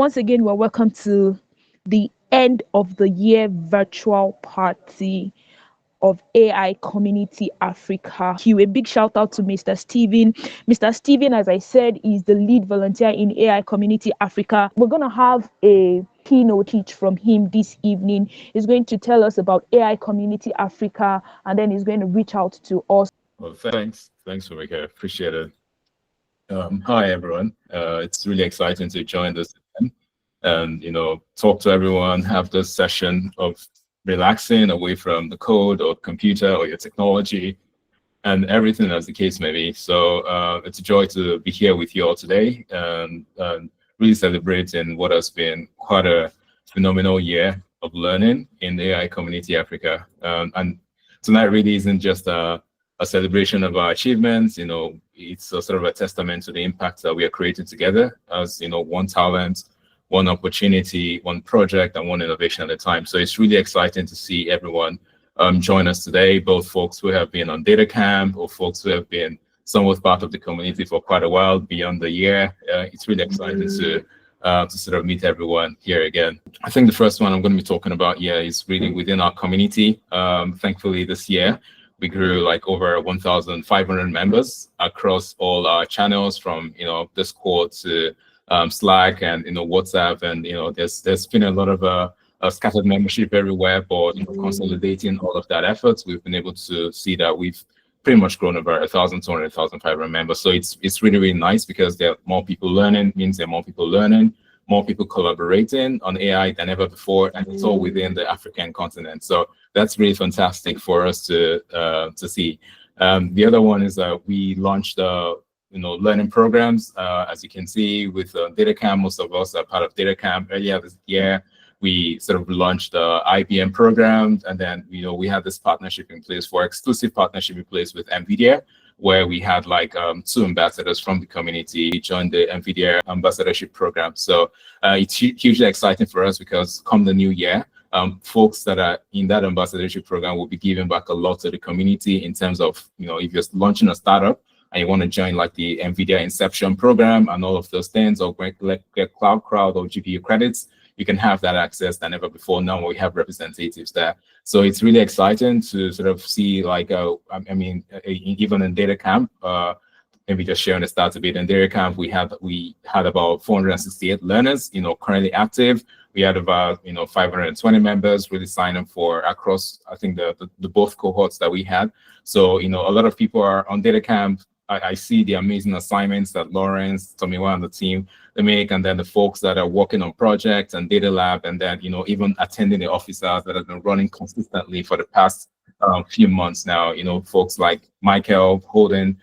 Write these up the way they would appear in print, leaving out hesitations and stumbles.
once again, we're welcome to the end of the year virtual party of AI Community Africa. A big shout out to Mr. Stephen. Mr. Stephen, as I said, is the lead volunteer in AI Community Africa. We're going to have a keynote teach from him this evening. He's going to tell us about AI Community Africa, and then he's going to reach out to us. Well, thanks for making it. Appreciate it. Hi, everyone. It's really exciting to join this event and, talk to everyone, have this session of relaxing away from the code or computer or your technology and everything as the case may be. So it's a joy to be here with you all today and really celebrating what has been quite a phenomenal year of learning in the AI Community Africa. And tonight really isn't just a celebration of our achievements. It's a sort of a testament to the impact that we are creating together as, one talent, one opportunity, one project, and one innovation at a time. So it's really exciting to see everyone join us today, both folks who have been on DataCamp or folks who have been somewhat part of the community for quite a while beyond the year. It's really exciting to sort of meet everyone here again. I think the first one I'm going to be talking about here is really within our community. Thankfully, this year, we grew like over 1,500 members across all our channels from, Discord to Slack and WhatsApp, and there's been a lot of a scattered membership everywhere, but consolidating all of that efforts, we've been able to see that we've pretty much grown over 1,200, 1,500 members. So it's really, really nice because there are more people learning, means there are more people learning, more people collaborating on AI than ever before, and it's all within the African continent. So that's really fantastic for us to see. The other one is that we launched learning programs. As you can see with DataCamp, most of us are part of DataCamp. Earlier this year, we sort of launched the IBM program, and then we had this partnership in place exclusive partnership in place with NVIDIA, where we had like 2 ambassadors from the community join the NVIDIA ambassadorship program. So it's hugely exciting for us because come the new year, folks that are in that ambassadorship program will be giving back a lot to the community in terms of, if you're launching a startup and you want to join like the NVIDIA Inception program and all of those things, or get Cloud Crowd or GPU credits, you can have that access than ever before. Now we have representatives there. So it's really exciting to sort of see like, even in DataCamp, maybe just sharing the stats a bit. In DataCamp, we had about 468 learners, currently active. We had about 520 members really sign up for across, I think, the both cohorts that we had. So a lot of people are on DataCamp. I see the amazing assignments that Lawrence, Tomiwa, and the team they make, and then the folks that are working on projects and data lab, and then even attending the office hours that have been running consistently for the past few months now. Folks like Michael holding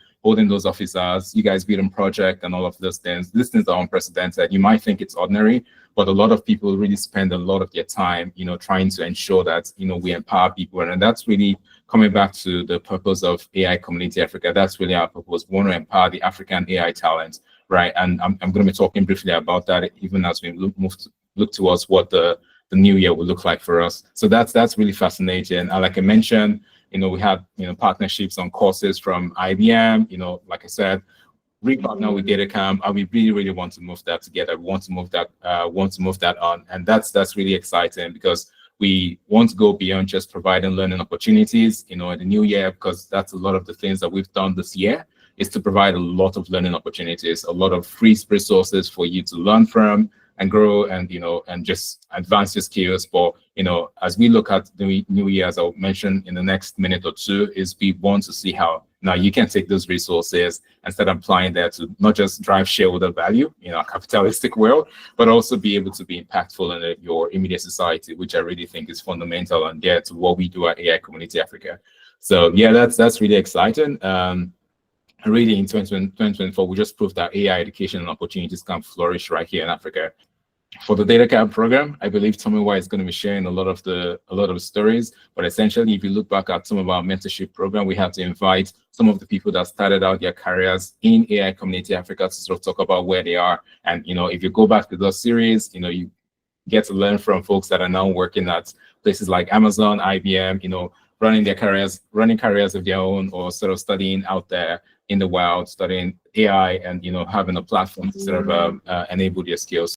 those office hours, you guys building project and all of those things. These things are unprecedented. You might think it's ordinary, but a lot of people really spend a lot of their time, trying to ensure that we empower people, and that's really coming back to the purpose of AI Community Africa. That's really our purpose. We want to empower the African AI talent, right? And I'm going to be talking briefly about that, even as we look towards what the new year will look like for us. So that's really fascinating. And like I mentioned, we have partnerships on courses from IBM. Like I said, we partner with DataCamp, and we really, really want to move that together. We want to move that on, and that's really exciting because we want to go beyond just providing learning opportunities, in the new year, because that's a lot of the things that we've done this year, is to provide a lot of learning opportunities, a lot of free resources for you to learn from and grow and, and just advance your skills. But, as we look at the new year, as I'll mention in the next minute or two, is we want to see how now you can take those resources and start applying that to not just drive shareholder value in a capitalistic world, but also be able to be impactful in your immediate society, which I really think is fundamental and dear to what we do at AI Community Africa. So yeah, that's really exciting. Really in 2024, we just proved that AI education and opportunities can flourish right here in Africa. For the DataCamp program, I believe Tomiwa is going to be sharing a lot of the stories. But essentially, if you look back at some of our mentorship program, we had to invite some of the people that started out their careers in AI Community Africa to sort of talk about where they are. And if you go back to those series, you get to learn from folks that are now working at places like Amazon, IBM, running careers of their own, or sort of studying out there in the wild, studying AI, and having a platform to sort of enable their skills.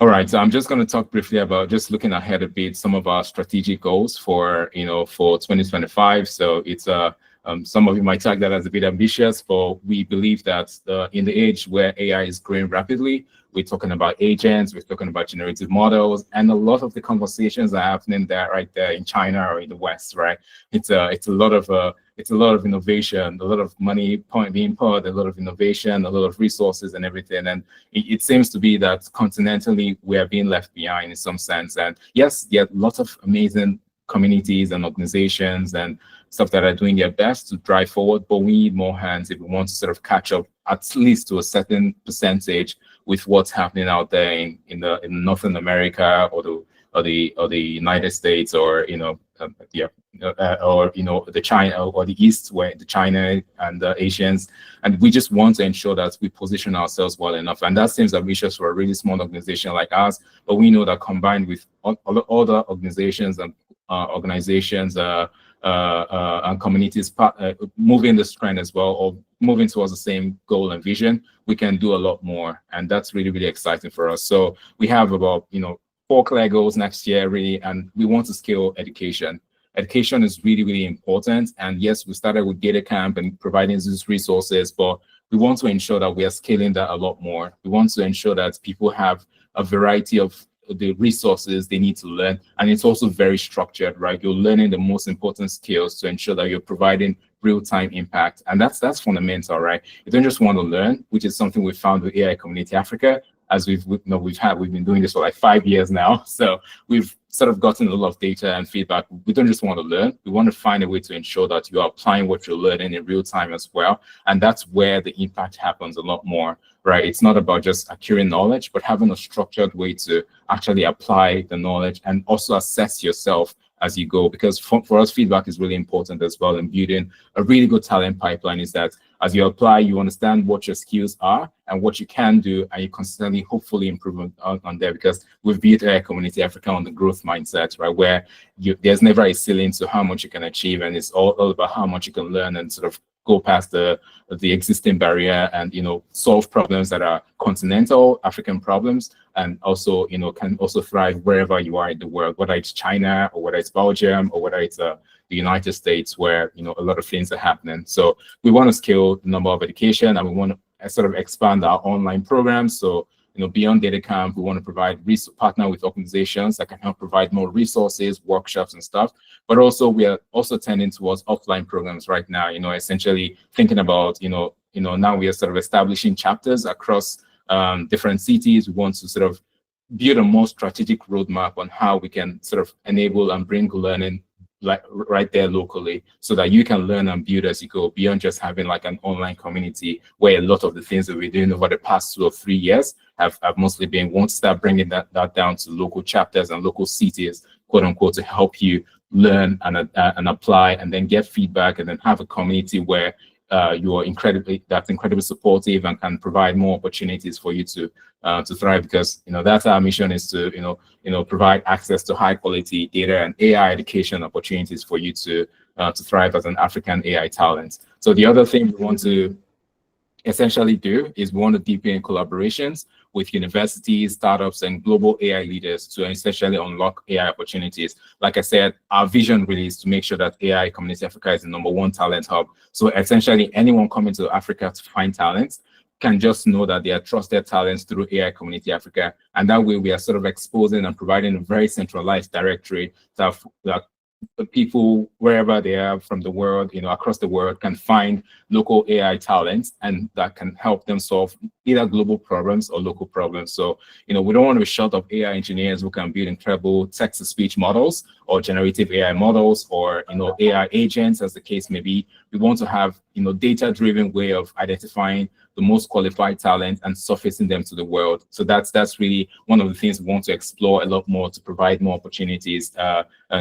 All right, so I'm just going to talk briefly about just looking ahead a bit, some of our strategic goals for, for 2025. So it's some of you might tag that as a bit ambitious, but we believe that in the age where AI is growing rapidly, we're talking about agents, we're talking about generative models, and a lot of the conversations are happening there, right there in China or in the West, right? It's a lot of innovation, a lot of money being poured, a lot of innovation, a lot of resources and everything. And it seems to be that continentally we are being left behind in some sense. And yes, there are lots of amazing communities and organizations and stuff that are doing their best to drive forward, but we need more hands if we want to sort of catch up at least to a certain percentage with what's happening out there in Northern America or the United States, or the China or the East, where the China and the Asians. And we just want to ensure that we position ourselves well enough. And that seems ambitious for a really small organization like us, but we know that combined with other organizations and and communities moving this trend as well, or moving towards the same goal and vision, we can do a lot more. And that's really, really exciting for us. So we have about, 4 clear goals next year, really, and we want to scale education. Education is really, really important. And yes, we started with DataCamp and providing these resources, but we want to ensure that we are scaling that a lot more. We want to ensure that people have a variety of the resources they need to learn, and it's also very structured, right? You're learning the most important skills to ensure that you're providing real-time impact, and that's fundamental, right? You don't just want to learn, which is something we found with AI Community Africa, as we've been doing this for like 5 years now. So we've sort of gotten a lot of data and feedback. We don't just want to learn, we want to find a way to ensure that you are applying what you're learning in real time as well. And that's where the impact happens a lot more, right? It's not about just acquiring knowledge, but having a structured way to actually apply the knowledge and also assess yourself as you go. Because for us, feedback is really important as well in building a really good talent pipeline, is that as you apply, you understand what your skills are and what you can do, and you constantly hopefully improve on there, because we've built AI Community Africa on the growth mindset, right? Where there's never a ceiling to how much you can achieve, and it's all about how much you can learn and sort of go past the existing barrier and solve problems that are continental African problems, and also can also thrive wherever you are in the world, whether it's China or whether it's Belgium or whether it's the United States, where a lot of things are happening. So we want to scale the number of education, and we want to sort of expand our online programs. So beyond DataCamp, we want to provide partner with organizations that can help provide more resources, workshops and stuff. But also we are also tending towards offline programs right now, essentially thinking about, now we are sort of establishing chapters across different cities. We want to sort of build a more strategic roadmap on how we can sort of enable and bring learning like right there locally, so that you can learn and build as you go, beyond just having like an online community, where a lot of the things that we're doing over the past 2 or 3 years have mostly been, want to start bringing that down to local chapters and local cities, quote unquote, to help you learn and apply, and then get feedback, and then have a community where you are incredibly supportive and can provide more opportunities for you to thrive. Because that's our mission, is to provide access to high quality data and AI education opportunities for you to thrive as an African AI talent. So the other thing we want to essentially do is we want to deepen collaborations with universities, startups, and global AI leaders to essentially unlock AI opportunities. Like I said, our vision really is to make sure that AI Community Africa is the #1 talent hub. So essentially anyone coming to Africa to find talents can just know that they are trusted talents through AI Community Africa. And that way we are sort of exposing and providing a very centralized directory that people wherever they are from the world, across the world, can find local AI talents, and that can help them solve either global problems or local problems. So, we don't want to be short of AI engineers who can build incredible text-to-speech models or generative AI models, or, AI agents, as the case may be. We want to have, data-driven way of identifying the most qualified talent and surfacing them to the world. So that's really one of the things we want to explore a lot more, to provide more opportunities,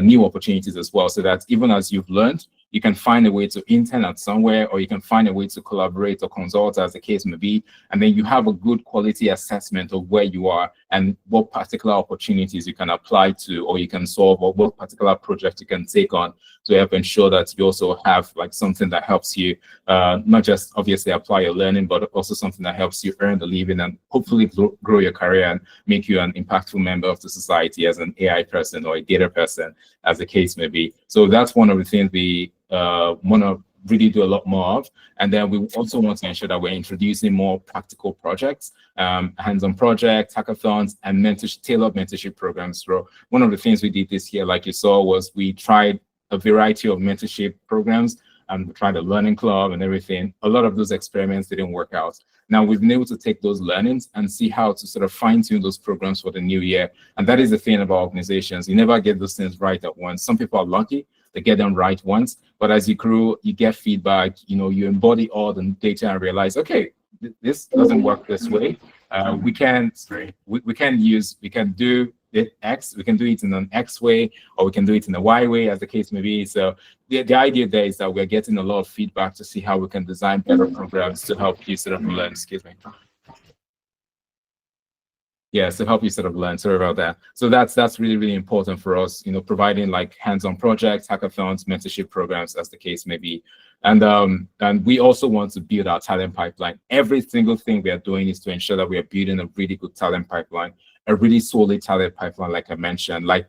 new opportunities as well, so that even as you've learned, you can find a way to intern at somewhere, or you can find a way to collaborate or consult, as the case may be. And then you have a good quality assessment of where you are and what particular opportunities you can apply to, or you can solve, or what particular project you can take on to help ensure that you also have like something that helps you not just obviously apply your learning, but also something that helps you earn the living and hopefully grow your career and make you an impactful member of the society as an AI person or a data person, as the case may be. So that's one of the things we want to really do a lot more of. And then we also want to ensure that we're introducing more practical projects, hands-on projects, hackathons, and tailored mentorship programs. So one of the things we did this year, like you saw, was we tried a variety of mentorship programs, and we tried a learning club and everything. A lot of those experiments didn't work out. Now we've been able to take those learnings and see how to sort of fine-tune those programs for the new year. And that is the thing about organizations. You never get those things right at once. Some people are lucky, they get them right once, but as you grow, you get feedback, you embody all the data and realize, okay, this doesn't work this way. We can do it X, we can do it in an X way, or we can do it in a Y way, as the case may be. So the idea there is that we're getting a lot of feedback to see how we can design better programs to help you sort of learn. Excuse me. Yeah, to help you sort of learn. Sorry about that. So that's really, really important for us, providing like hands-on projects, hackathons, mentorship programs, as the case may be. And we also want to build our talent pipeline. Every single thing we are doing is to ensure that we are building a really good talent pipeline, a really solid talent pipeline, like I mentioned. Like,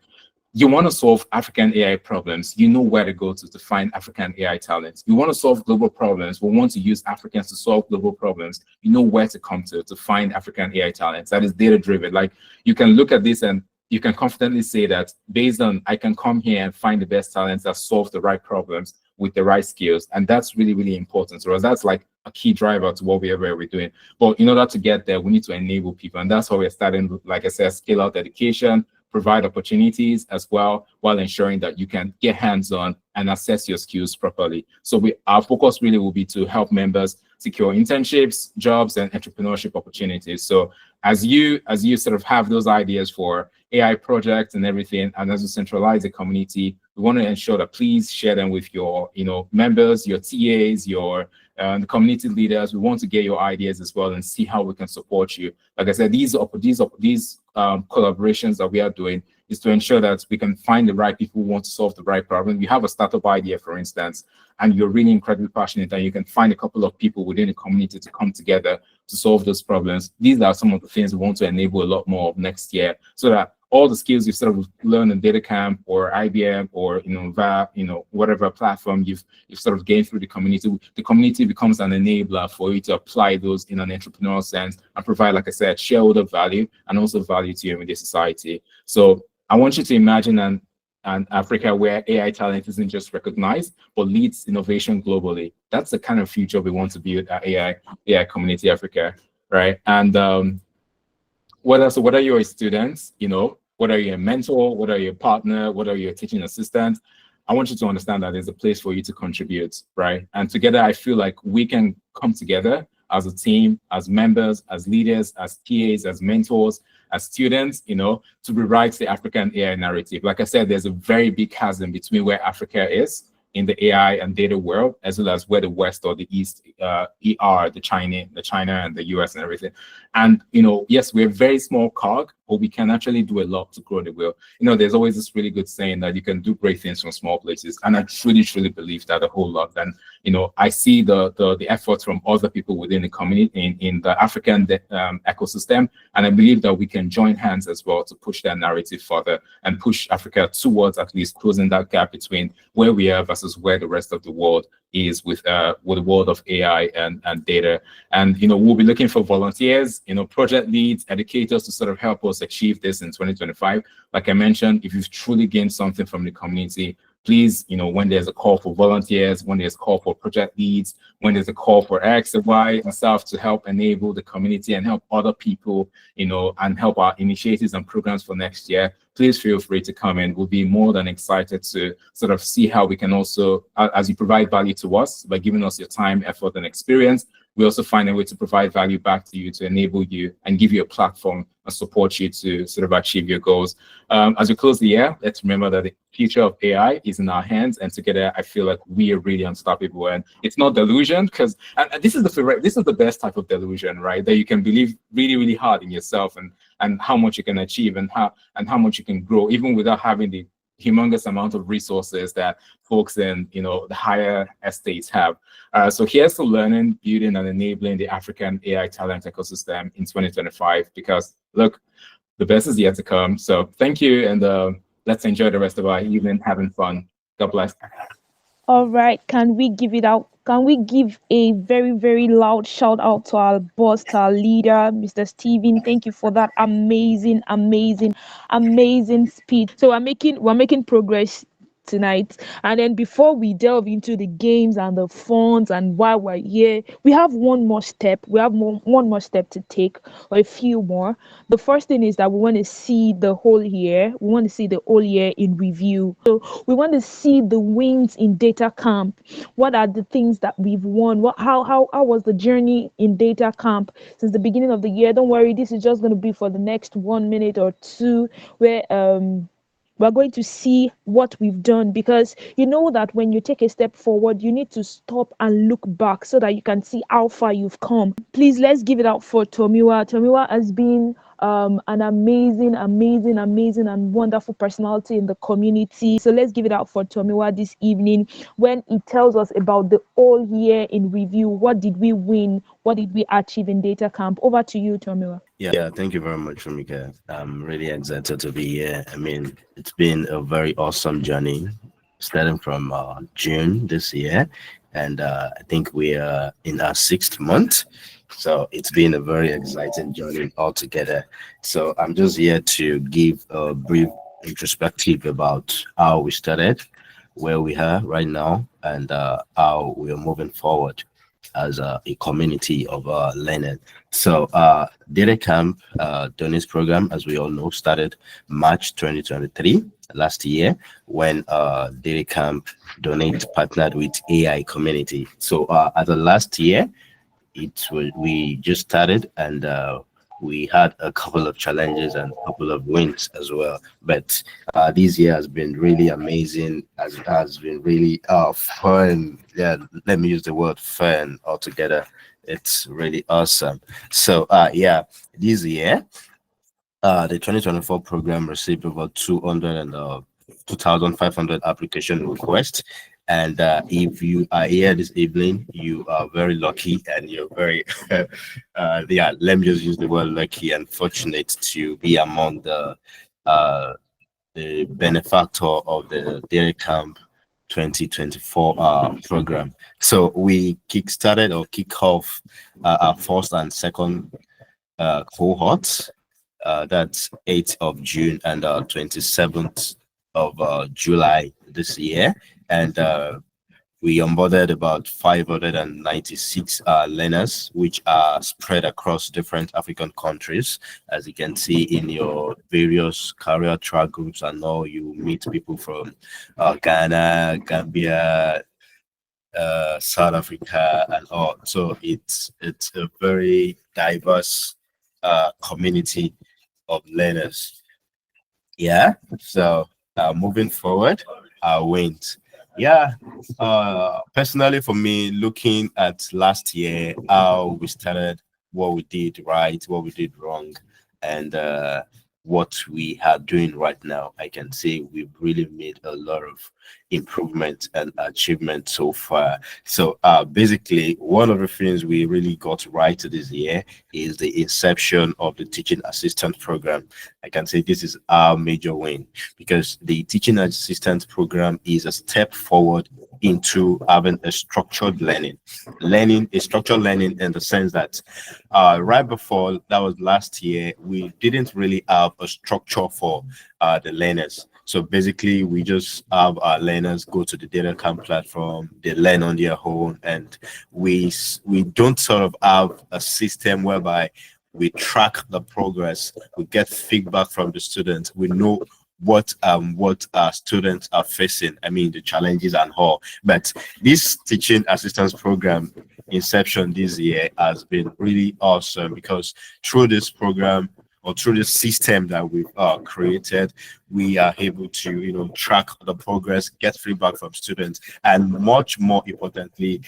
you want to solve African AI problems, you know where to go to find African AI talent. You want to solve global problems, we want to use Africans to solve global problems, you know where to come to find African AI talents. That is data-driven. Like, you can look at this and you can confidently say that based on, I can come here and find the best talents that solve the right problems with the right skills. And that's really, really important. So that's like a key driver to whatever we're doing. But in order to get there, we need to enable people. And that's how we're starting, like I said, scale out education, provide opportunities as well, while ensuring that you can get hands-on and assess your skills properly. So our focus really will be to help members secure internships, jobs, and entrepreneurship opportunities. So as you sort of have those ideas for AI projects and everything, and as you centralize the community, we want to ensure that please share them with your members, your TAs, your the community leaders. We want to get your ideas as well and see how we can support you. Like I said, these collaborations that we are doing is to ensure that we can find the right people who want to solve the right problem. You have a startup idea, for instance, and you're really incredibly passionate, and you can find a couple of people within the community to come together to solve those problems. These are some of the things we want to enable a lot more of next year, so that all the skills you sort of learned in DataCamp or IBM or via whatever platform you've sort of gained through the community becomes an enabler for you to apply those in an entrepreneurial sense and provide, like I said, shareholder value and also value to your immediate society. So I want you to imagine an Africa where AI talent isn't just recognized, but leads innovation globally. That's the kind of future we want to build at AI Community Africa, right? And whether you're a student, whether you're a mentor, whether you're a partner, whether you're a teaching assistant, I want you to understand that there's a place for you to contribute, right? And together, I feel like we can come together as a team, as members, as leaders, as TAs, as mentors, as students, to rewrite the African AI narrative. Like I said, there's a very big chasm between where Africa is in the AI and data world, as well as where the West or the East are, the China and the US and everything. And, yes, we're a very small cog, but we can actually do a lot to grow the wheel. There's always this really good saying that you can do great things from small places. And I truly, truly believe that a whole lot. And, I see the efforts from other people within the community in the African ecosystem. And I believe that we can join hands as well to push that narrative further and push Africa towards at least closing that gap between where we are versus where the rest of the world is with the world of AI and data. And, we'll be looking for volunteers, project leads, educators to sort of help us achieve this in 2025. Like I mentioned, if you've truly gained something from the community, please, when there's a call for volunteers, when there's a call for project leads, when there's a call for X and Y and stuff to help enable the community and help other people, and help our initiatives and programs for next year, please feel free to come in. We'll be more than excited to sort of see how we can also, as you provide value to us by giving us your time, effort, and experience, we also find a way to provide value back to you, to enable you and give you a platform and support you to sort of achieve your goals. As we close the year, let's remember that the future of AI is in our hands, and together I feel like we are really unstoppable. And it's not delusion, because this is the best type of delusion, right? That you can believe really, really hard in yourself and how much you can achieve and how much you can grow, even without having the humongous amount of resources that folks in the higher estates have. So here's to learning, building, and enabling the African AI talent ecosystem in 2025. Because look, the best is yet to come. So thank you, and let's enjoy the rest of our evening having fun. God bless. All right, can we give it out? Can we give a very, very loud shout out to our boss, to our leader, Mr. Stephen? Thank you for that amazing, amazing, amazing speech. So we're making progress tonight. And then before we delve into the games and the funds and why we're here, we have one more step. One more step to take, or a few more. The first thing is that we want to see the whole year. We want to see the whole year in review. So we want to see the wins in DataCamp. What are the things that we've won? How was the journey in DataCamp since the beginning of the year? Don't worry, this is just going to be for the next 1 minute or two, where we're going to see what we've done, because you know that when you take a step forward, you need to stop and look back so that you can see how far you've come. Please, let's give it out for Tomiwa. Tomiwa has been an amazing and wonderful personality in the community. So let's give it out for Tomiwa this evening when he tells us about the whole year in review. What did we win? What did we achieve in DataCamp? Over to you, Tomiwa. Yeah, thank you very much, Rumika. I'm really excited to be here. I mean, it's been a very awesome journey, starting from June this year, and I think we are in our 6th month. So it's been a very exciting journey altogether. So I'm just here to give a brief introspective about how we started, where we are right now, and how we are moving forward as a community of learners. So DataCamp Donors program, as we all know, started March 2023, last year, when DataCamp Donate partnered with AI community. So as of last year, we just started, and we had a couple of challenges and a couple of wins as well. But this year has been really amazing. Has been really fun. Yeah, let me use the word fun altogether. It's really awesome. So this year, the 2024 program received about 2,500 application requests. And if you are here this evening, you are very lucky, and you're very, let me just use the word lucky and fortunate to be among the benefactor of the DataCamp 2024 program. So we kick off our first and second cohorts. That's 8th of June and 27th of July this year. And we onboarded about 596 learners, which are spread across different African countries. As you can see in your various career track groups, and all, you meet people from Ghana, Gambia, South Africa, and all. So it's a very diverse community of learners. Yeah. So moving forward, our wins. Yeah, personally for me, looking at last year, how we started, what we did right, what we did wrong, and what we are doing right now, I can say we've really made a lot of improvement and achievement so far. So basically, one of the things we really got right this year is the inception of the teaching assistant program. I can say this is our major win, because the teaching assistant program is a step forward into having a structured learning in the sense that right before, that was last year, we didn't really have a structure for the learners. So basically, we just have our learners go to the DataCamp platform, they learn on their own, and we don't sort of have a system whereby we track the progress, we get feedback from the students, we know what our students are facing, I mean the challenges and all. But this teaching assistance program inception this year has been really awesome, because through this program, or through this system that we've created, we are able to track the progress, get feedback from students, and much more importantly,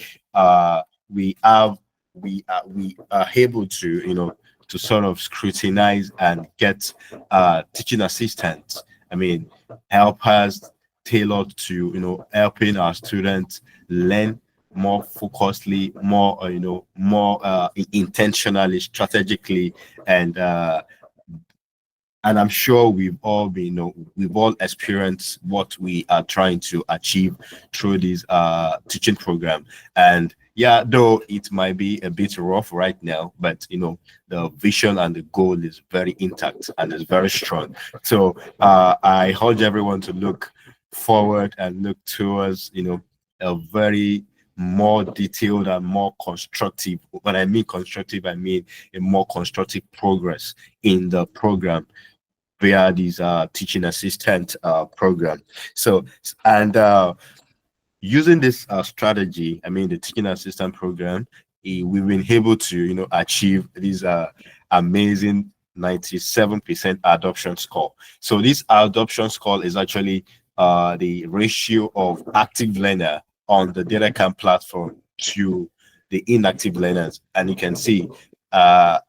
we are able to sort of scrutinize and get teaching assistants, helpers, tailored to helping our students learn more focusedly, more intentionally, strategically, and I'm sure we've all experienced what we are trying to achieve through this teaching program. And yeah, though it might be a bit rough right now, but the vision and the goal is very intact and is very strong. So I urge everyone to look forward and look towards a very more detailed and more constructive. When I mean constructive, I mean a more constructive progress in the program via this teaching assistant program. So, and using this strategy, the teaching assistant program, we've been able to achieve this amazing 97% adoption score. So this adoption score is actually the ratio of active learner on the DataCamp platform to the inactive learners, and you can see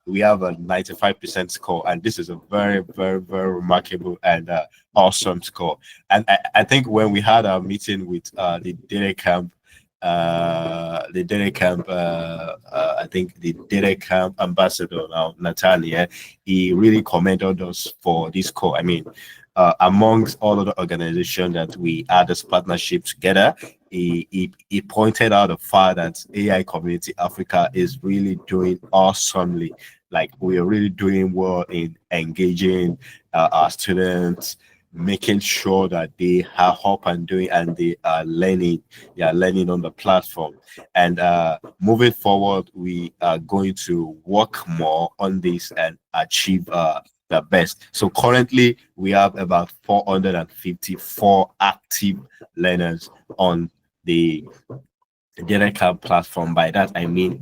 we have a 95% score, and this is a very, very, very remarkable and awesome score. And I think when we had our meeting with the DataCamp, I think the DataCamp ambassador now, Natalia, he really commended us for this score. Amongst all of the organizations that we had this partnership together, he pointed out the fact that AI Community Africa is really doing awesomely. Like, we are really doing well in engaging our students, making sure that they are up and doing, and they are learning on the platform. And moving forward, we are going to work more on this and achieve the best. So currently we have about 454 active learners on the DataCamp platform. By that I mean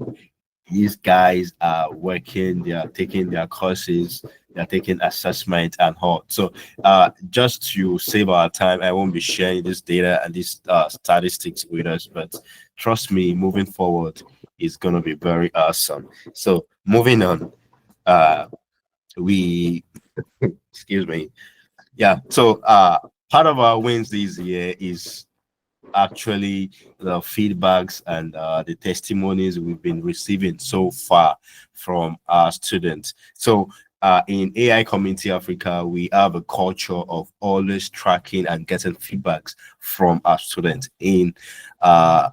these guys are working, they are taking their courses, they're taking assessment and all. So just to save our time, I won't be sharing this data and these statistics with us, but trust me, moving forward is going to be very awesome. So moving on, excuse me. Yeah, so part of our wins this year is actually the feedbacks and the testimonies we've been receiving so far from our students. So in AI Community Africa, we have a culture of always tracking and getting feedbacks from our students in a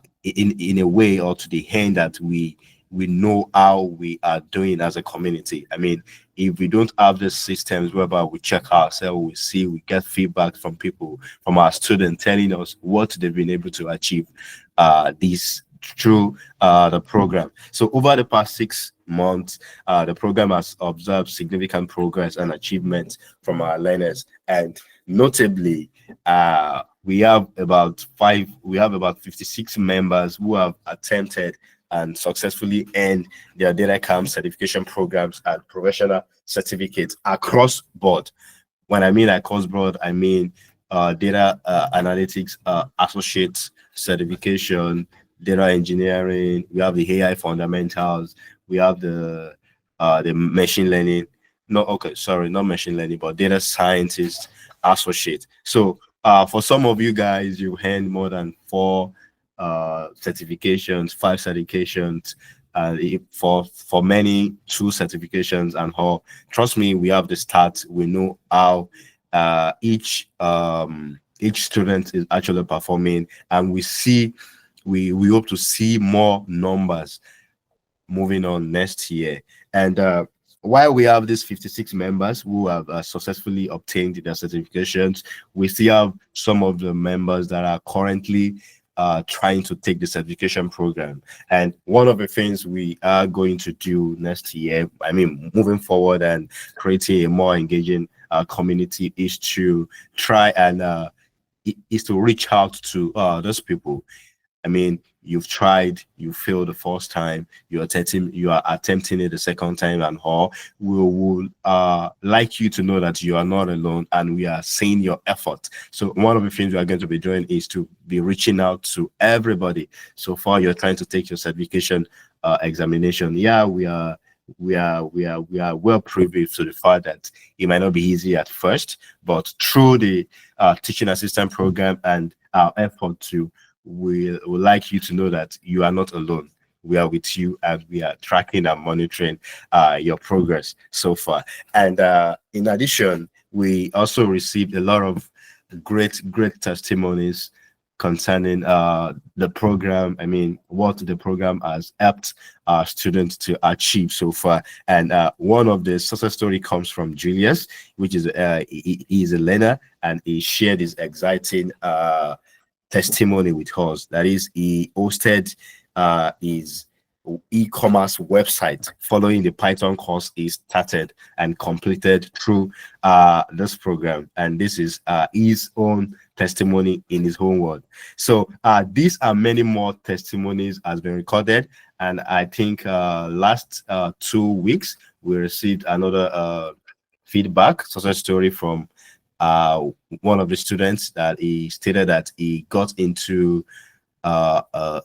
way, or to the end that we know how we are doing as a community. If we don't have the systems whereby we check ourselves, we get feedback from people, from our students, telling us what they've been able to achieve this through the program. So over the past 6 months, the program has observed significant progress and achievements from our learners, and notably, we have about 56 members who have attempted and successfully earned their DataCamp certification programs and professional certificates across board. When I mean across board, I mean data analytics associate certification, data engineering. We have the AI fundamentals. We have the machine learning. Not machine learning, but data scientist associate. So for some of you guys, you earned more than 4 certifications, 5 certifications, for many 2 certifications and all. Trust me, we have the stats. We know how each student is actually performing, and we hope to see more numbers moving on next year. And while we have these 56 members who have successfully obtained their certifications, we still have some of the members that are currently trying to take the certification program. And one of the things we are going to do next year, moving forward and creating a more engaging community, is to try and is to reach out to those people. I mean, you've tried, you failed the first time, you are attempting it the second time, and all. We would like you to know that you are not alone, and we are seeing your effort. So one of the things we are going to be doing is to be reaching out to everybody. So far, you're trying to take your certification examination. Yeah, we are well privy to the fact that it might not be easy at first, but through the teaching assistant program and our effort to, we would like you to know that you are not alone. We are with you, and we are tracking and monitoring your progress so far. And in addition, we also received a lot of great testimonies concerning the program. I mean, what the program has helped our students to achieve so far. And one of the success story comes from Julius, which is he is a learner, and he shared his exciting testimony with us. That is, he hosted his e-commerce website following the Python course he started and completed through this program. And this is his own testimony in his own word. So these are many more testimonies has been recorded. And I think last 2 weeks, we received another feedback, success story from one of the students, that he stated that he got into a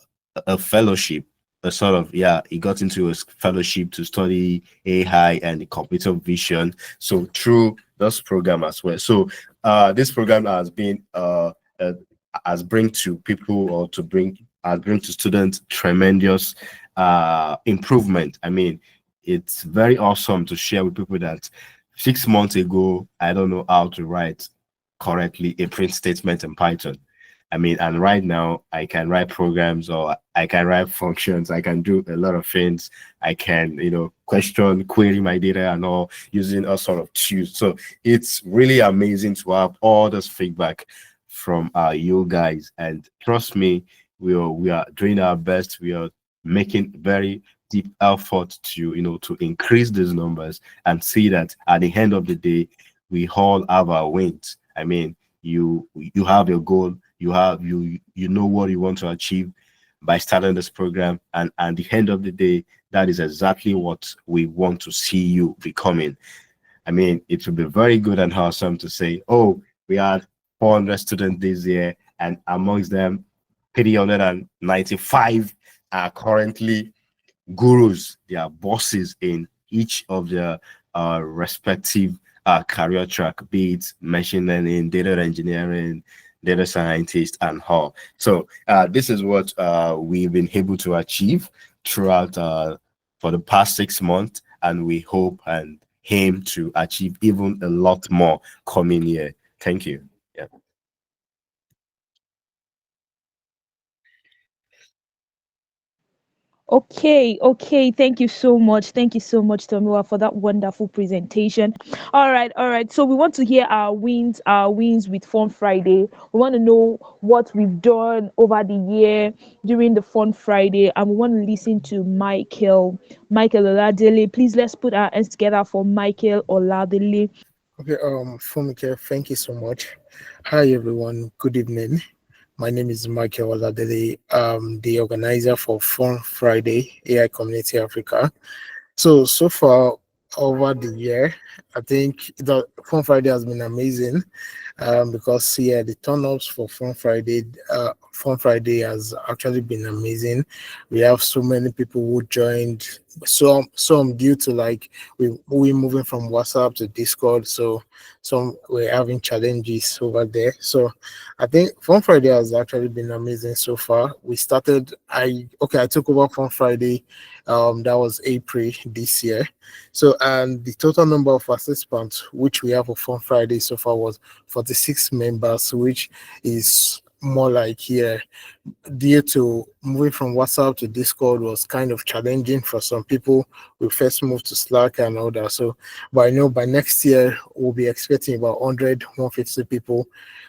fellowship, he got into a fellowship to study AI and the computer vision. So through this program as well. So this program has been has bring to people, or has bring to students tremendous improvement. I mean, it's very awesome to share with people that 6 months ago, I don't know how to write correctly a print statement in Python. I mean, and right now I can write programs, or I can write functions. I can do a lot of things. I can, query my data and all, using all sort of tools. So it's really amazing to have all this feedback from you guys. And trust me, we are doing our best. We are making very deep effort to to increase these numbers, and see that at the end of the day, we all have our wins. I mean, you have your goal, you know what you want to achieve by starting this program, and at the end of the day, that is exactly what we want to see you becoming. I mean, it would be very good and awesome to say, oh, we had 400 students this year, and amongst them 395 are currently gurus. They are bosses in each of their respective career track, be it machine learning, data engineering, data scientist, and all. So this is what we've been able to achieve throughout for the past 6 months, and we hope and aim to achieve even a lot more coming year. Thank you. Yeah. Okay. Thank you so much. Thank you so much, Tomiwa, for that wonderful presentation. All right. So we want to hear our wins with Fun Friday. We want to know what we've done over the year during the Fun Friday, and we want to listen to Michael Oladele. Please, let's put our hands together for Michael Oladele. Okay, Fumike, thank you so much. Hi everyone, good evening. My name is Michael Oladele, the organizer for Fun Friday AI Community Africa. So far over the year, I think the Fun Friday has been amazing, because the turn-ups for Fun Friday has actually been amazing. We have so many people who joined. Some due to like we moving from WhatsApp to Discord, so some we're having challenges over there. So I think Fun Friday has actually been amazing so far. We started. I took over Fun Friday. That was April this year. So, and the total number of participants which we have for Fun Friday so far was 46 members, which is more like due to moving from WhatsApp to Discord was kind of challenging for some people. We first moved to Slack and all that. So, but I know by next year we'll be expecting about 150 people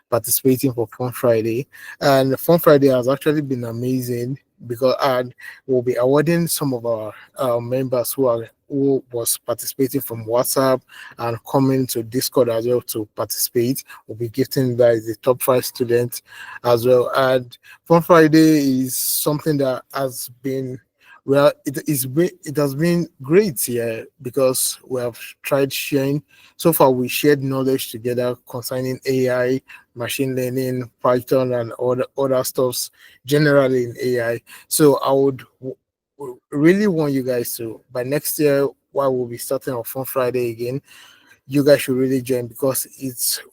participating for Fun Friday. And Fun Friday has actually been amazing because and we'll be awarding some of our members who was participating from WhatsApp and coming to Discord as well to participate. We'll be gifting guys the top 5 students as well. And Fun Friday is something that has been it has been great here because we have tried sharing. So far, we shared knowledge together concerning AI, machine learning, Python, and other stuffs generally in AI. So I would really want you guys to, by next year, while we'll be starting on Fun Friday again, you guys should really join because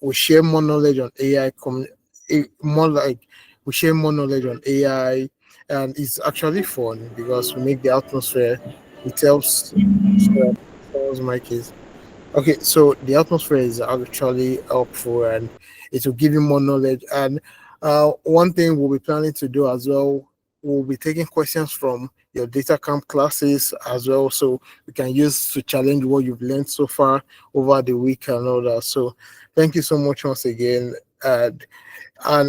we share more knowledge on AI, more like we share more knowledge on AI, and it's actually fun because we make the atmosphere. It helps. So, my case. Okay, so the atmosphere is actually helpful and it will give you more knowledge. And one thing we'll be planning to do as well, we'll be taking questions from your DataCamp classes as well, so we can use to challenge what you've learned so far over the week and all that. So thank you so much once again. And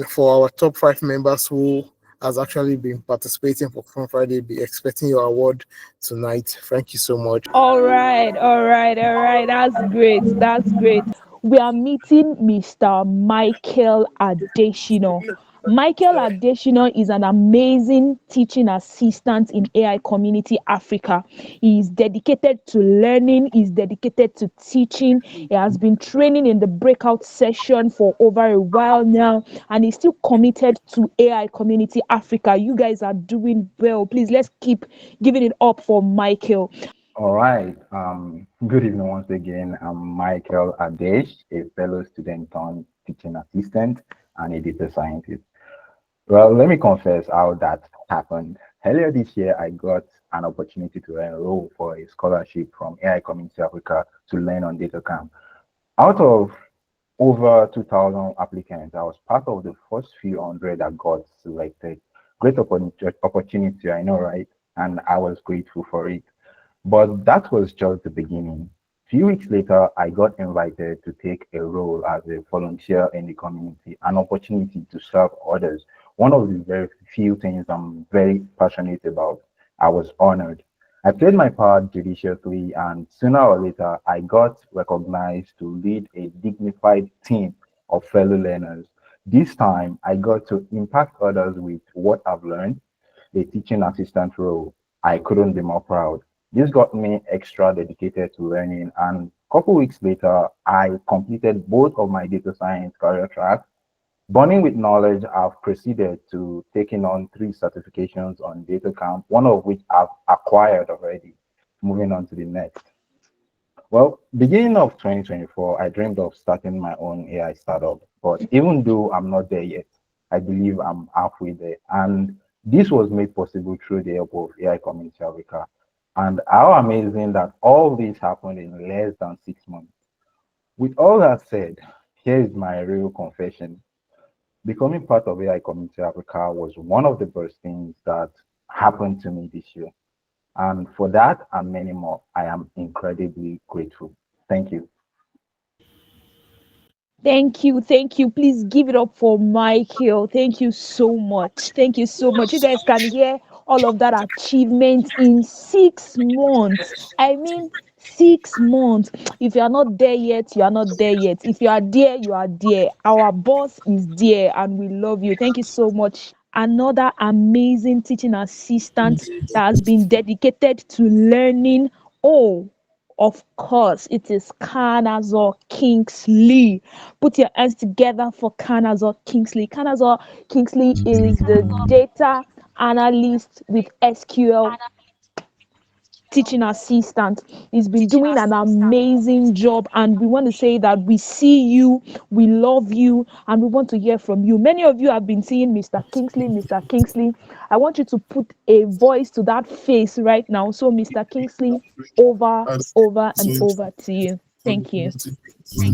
for our top 5 members who has actually been participating for Fun Friday, be expecting your award tonight. Thank you so much. All right, all right, all right. That's great. That's great. We are meeting Mr. Michael Adeshino. Michael Adeshino is an amazing teaching assistant in AI Community Africa. He is dedicated to learning, he's dedicated to teaching. He has been training in the breakout session for over a while now, and he's still committed to AI Community Africa. You guys are doing well. Please, let's keep giving it up for Michael. All right. Good evening once again. I'm Michael Adesh, a fellow student turned teaching assistant and a data scientist. Well, let me confess how that happened. Earlier this year, I got an opportunity to enroll for a scholarship from AI Community Africa to learn on DataCamp. Out of over 2,000 applicants, I was part of the first few hundred that got selected. Great opportunity, I know, right? And I was grateful for it. But that was just the beginning. Few weeks later, I got invited to take a role as a volunteer in the community, an opportunity to serve others. One of the very few things I'm very passionate about. I was honored. I played my part judiciously, and sooner or later, I got recognized to lead a dignified team of fellow learners. This time, I got to impact others with what I've learned, a teaching assistant role. I couldn't be more proud. This got me extra dedicated to learning, and a couple weeks later, I completed both of my data science career tracks. Burning with knowledge, I've proceeded to taking on 3 certifications on DataCamp, one of which I've acquired already. Moving on to the next. Well, beginning of 2024, I dreamed of starting my own AI startup, but even though I'm not there yet, I believe I'm halfway there. And this was made possible through the help of AI Community Africa. And how amazing that all this happened in less than 6 months. With all that said, here is my real confession. Becoming part of AI Community Africa was one of the best things that happened to me this year. And for that and many more, I am incredibly grateful. Thank you. Thank you. Thank you. Please give it up for Michael. Thank you so much. Thank you so much. You guys can hear all of that achievement in 6 months. I mean, 6 months. If you are not there yet, you are not there yet. If you are there, you are there. Our boss is there and we love you. Thank you so much. Another amazing teaching assistant that has been dedicated to learning. Oh, of course, it is Kanazor Kingsley. Put your hands together for Kanazor Kingsley. Kanazor Kingsley is the data analyst with SQL teaching assistant. He's been doing an amazing job, and we want to say that we see you, we love you, and we want to hear from you. Many of you have been seeing Mr. Kingsley, Mr. Kingsley. I want you to put a voice to that face right now. So, Mr. Kingsley, over, and over to you. Thank you. Feeling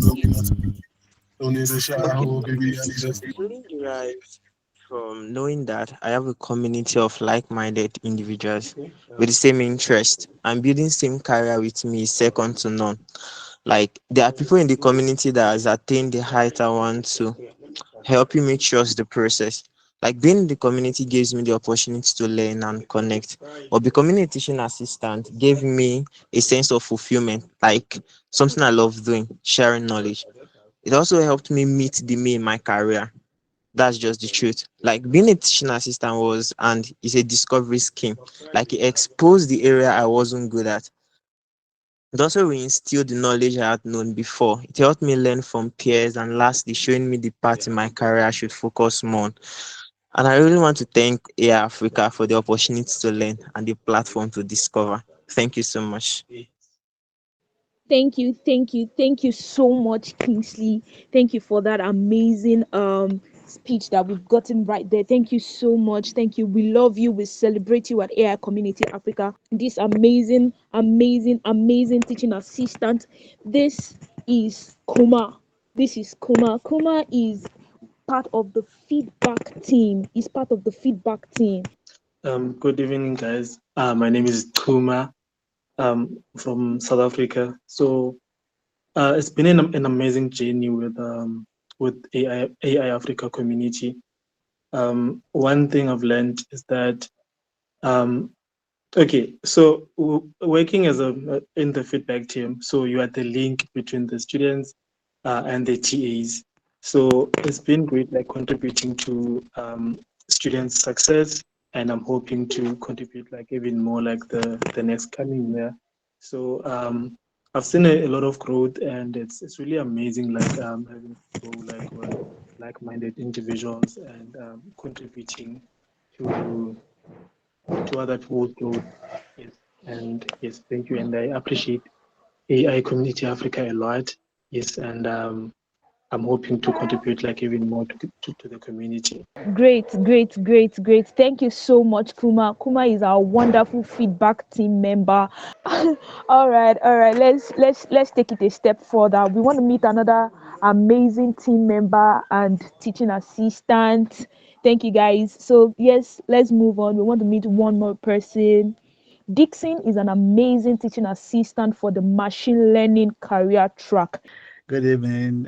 derived from knowing that I have a community of like-minded individuals with the same interest and building same career with me is second to none. Like there are people in the community that has attained the height I want to, helping me trust the process. Like being in the community gives me the opportunity to learn and connect. But becoming a teaching assistant gave me a sense of fulfillment, like something I love doing, sharing knowledge. It also helped me meet the me in my career. That's just the truth. Like being a teaching assistant was and is a discovery scheme. Like it exposed the area I wasn't good at. It also reinstilled the knowledge I had known before. It helped me learn from peers and lastly showing me the part in my career I should focus more on. And I really want to thank AI Africa for the opportunity to learn and the platform to discover. Thank you so much. Thank you so much, Kingsley. Thank you for that amazing speech that we've gotten right there. Thank you so much. Thank you. We love you. We celebrate you at AI Community Africa. This amazing teaching assistant. This is Kuma. Kuma is part of the feedback team. He's part of the feedback team. Good evening, guys. My name is Kuma from South Africa. So it's been an amazing journey with AI Africa community. One thing I've learned is that okay, so working as in the feedback team, so you are the link between the students and the TAs. So it's been great, like contributing to students' success, and I'm hoping to contribute like even more like the next coming year. So I've seen a lot of growth, and it's really amazing, like having people like like-minded individuals and contributing to other people's growth. Yes, and yes, thank you, and I appreciate AI Community Africa a lot. Yes, and I'm hoping to contribute like even more to the community. Great. Thank you so much, Kuma. Kuma is our wonderful feedback team member. all right. Let's take it a step further. We want to meet another amazing team member and teaching assistant. Thank you, guys. So yes, let's move on. We want to meet one more person. Dixon is an amazing teaching assistant for the machine learning career track. Good evening.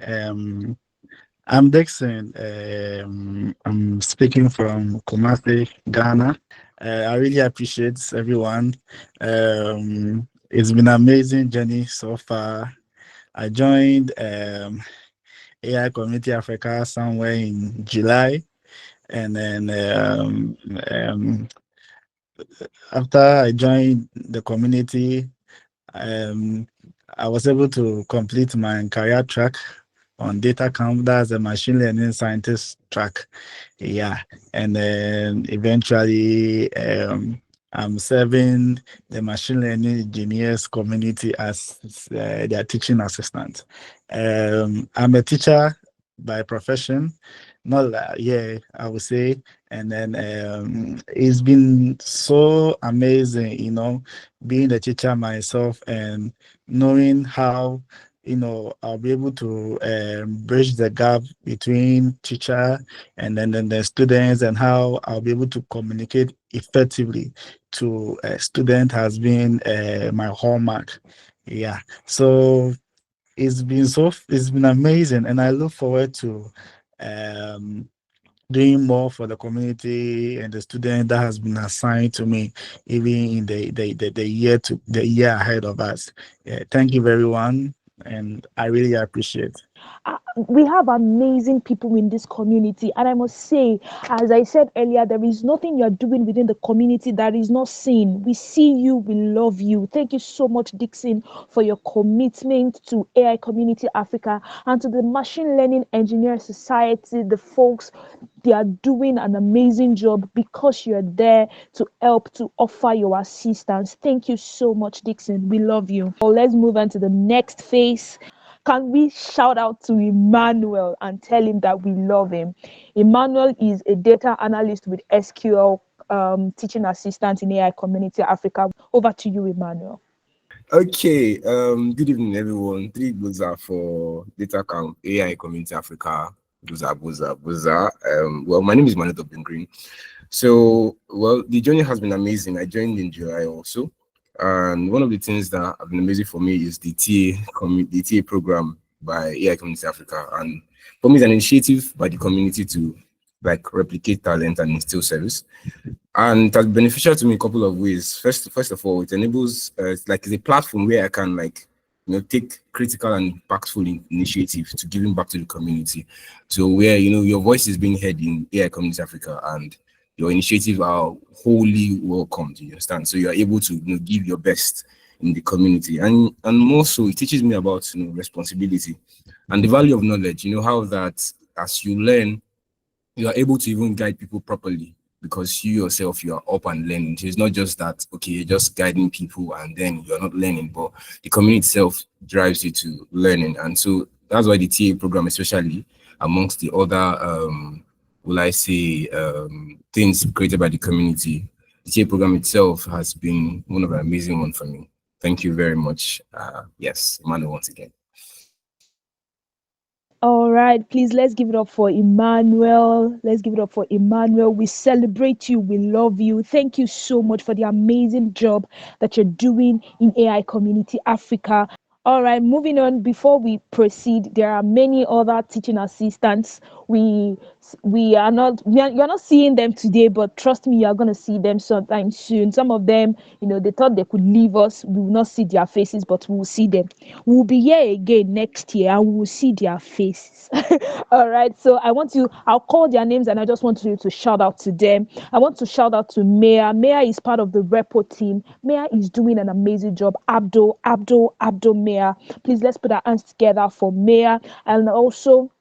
I'm Dixon. I'm speaking from Kumasi, Ghana. I really appreciate everyone. It's been an amazing journey so far. I joined AI Community Africa somewhere in July, and then after I joined the community, I was able to complete my career track on DataCamp. That's a machine learning scientist track. Yeah. And then eventually I'm serving the machine learning engineers community as their teaching assistant. I'm a teacher by profession, not I would say. And then it's been so amazing, being a teacher myself and knowing how I'll be able to bridge the gap between teacher and then the students, and how I'll be able to communicate effectively to a student has been my hallmark. Yeah. So it's been amazing, and I look forward to doing more for the community and the student that has been assigned to me, even in the year ahead of us. Thank you, everyone, and I really appreciate. We have amazing people in this community, and I must say, as I said earlier, there is nothing you're doing within the community that is not seen. We see you, we love you. Thank you so much, Dixon, for your commitment to AI Community Africa and to the Machine Learning Engineer Society. The folks, they are doing an amazing job because you're there to help, to offer your assistance. Thank you so much, Dixon. We love you. Well, let's move on to the next phase. Can we shout out to Emmanuel and tell him that we love him? Emmanuel is a data analyst with SQL teaching assistant in AI Community Africa. Over to you, Emmanuel. Okay, good evening, everyone. Three books are for DataCamp, AI Community Africa. Buza. Well, my name is Manet Green. So, well, the journey has been amazing. I joined in July also. And one of the things that have been amazing for me is the TA program by AI Community Africa. And for me, it's an initiative by the community to like replicate talent and instill service. And it has been beneficial to me in a couple of ways. First of all, it enables it's a platform where I can take critical and impactful initiative to giving back to the community. So where your voice is being heard in AI Community Africa and your initiatives are wholly welcomed. You understand? So you are able to give your best in the community, and more so, it teaches me about responsibility and the value of knowledge. How that as you learn, you are able to even guide people properly because you yourself, you are up and learning. So it's not just that, okay, you're just guiding people and then you're not learning, but the community itself drives you to learning. And so that's why the TA program, especially amongst the other, things created by the community, the TA program itself has been one of the amazing ones for me. Thank you very much. Yes, Emmanuel, once again. All right, please let's give it up for Emmanuel. Let's give it up for Emmanuel. We celebrate you. We love you. Thank you so much for the amazing job that you're doing in AI Community Africa. All right, moving on. Before we proceed, there are many other teaching assistants. You're not seeing them today, but trust me, you're gonna see them sometime soon. Some of them, they thought they could leave us. We will not see their faces, but we will see them. We'll be here again next year and we will see their faces. All right. So I'll call their names and I just want you to shout out to them. I want to shout out to Maya. Maya is part of the repo team. Maya is doing an amazing job. Abdul, Maya. Please let's put our hands together for Maya. And also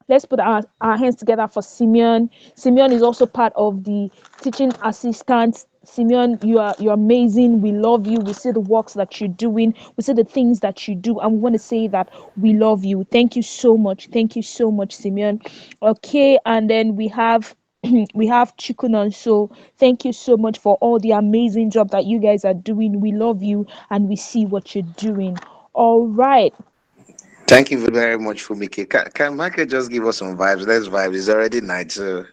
let's put our hands together for Simeon. Simeon is also part of the teaching assistants. Simeon, you're amazing. We love you. We see the works that you're doing. We see the things that you do, and we want to say that we love you. Thank you so much. Thank you so much, Simeon. Okay, and then we have Chikunan. So thank you so much for all the amazing job that you guys are doing. We love you, and we see what you're doing. All right. Thank you very much, Fumike. Can Michael just give us some vibes? Let's vibe. It's already night, so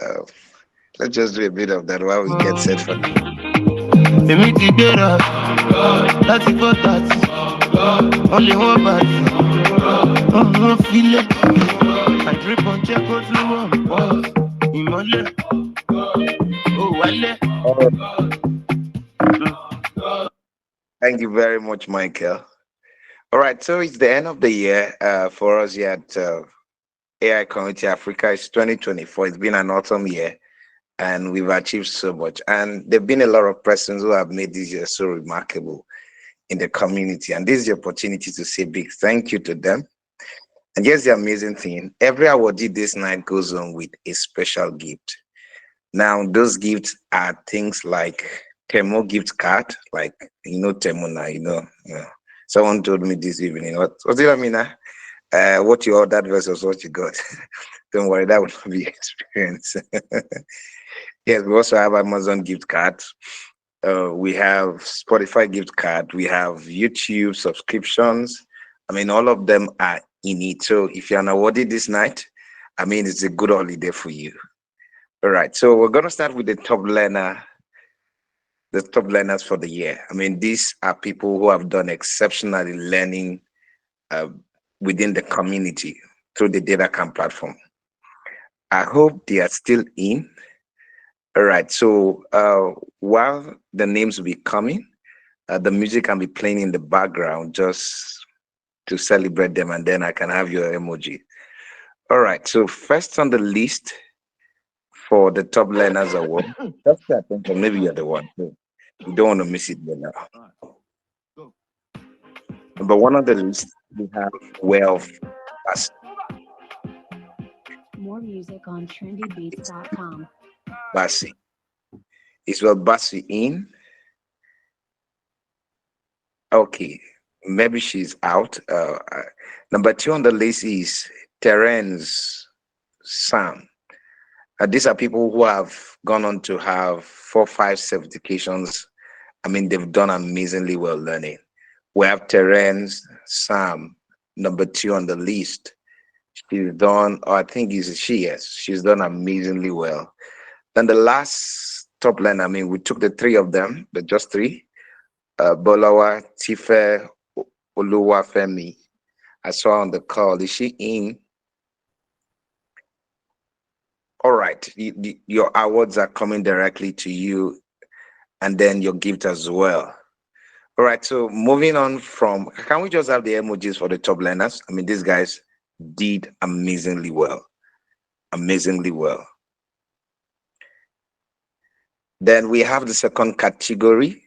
uh, let's just do a bit of that while we get set for. Only one body. Feel it. I drip on check out Thank you very much, Michael. All right, so it's the end of the year for us here at AI Community Africa. It's 2024. It's been an awesome year, and we've achieved so much. And there've been a lot of persons who have made this year so remarkable in the community. And this is the opportunity to say big thank you to them. And here's the amazing thing. Every awardee this night goes on with a special gift. Now, those gifts are things like Temo gift card, like, Temo now, Someone told me this evening, what did I mean? What you ordered versus what you got. Don't worry, that will be experience. Yes, we also have Amazon gift card. We have Spotify gift card. We have YouTube subscriptions. All of them are in it. So if you're an awardee this night, it's a good holiday for you. All right. So we're going to start with the top learners for the year. These are people who have done exceptionally learning within the community through the DataCamp platform. I hope they are still in. All right. So while the names will be coming, the music can be playing in the background just to celebrate them, and then I can have your emoji. All right. So first on the list for the top learners award, just pay attention. Maybe you're the one. You don't want to miss it there now. Number one on the list, we have Wealth. More music on trendybeats.com. Bassi. Is well Bassi in? Okay, maybe she's out. Number two on the list is Terence Sam. These are people who have gone on to have 4 5 certifications. They've done amazingly well learning. We have Terence Sam, number 2 on the list. She's done, or I think she's done amazingly well. Then the last top learner, we took the 3 of them, but just 3. Bolawa Tife Oluwafemi. I saw on the call. Is she in? All right, your awards are coming directly to you, and then your gift as well. All right, so moving on from, can we just have the emojis for the top learners? I mean, these guys did amazingly well. Amazingly well. Then we have the second category,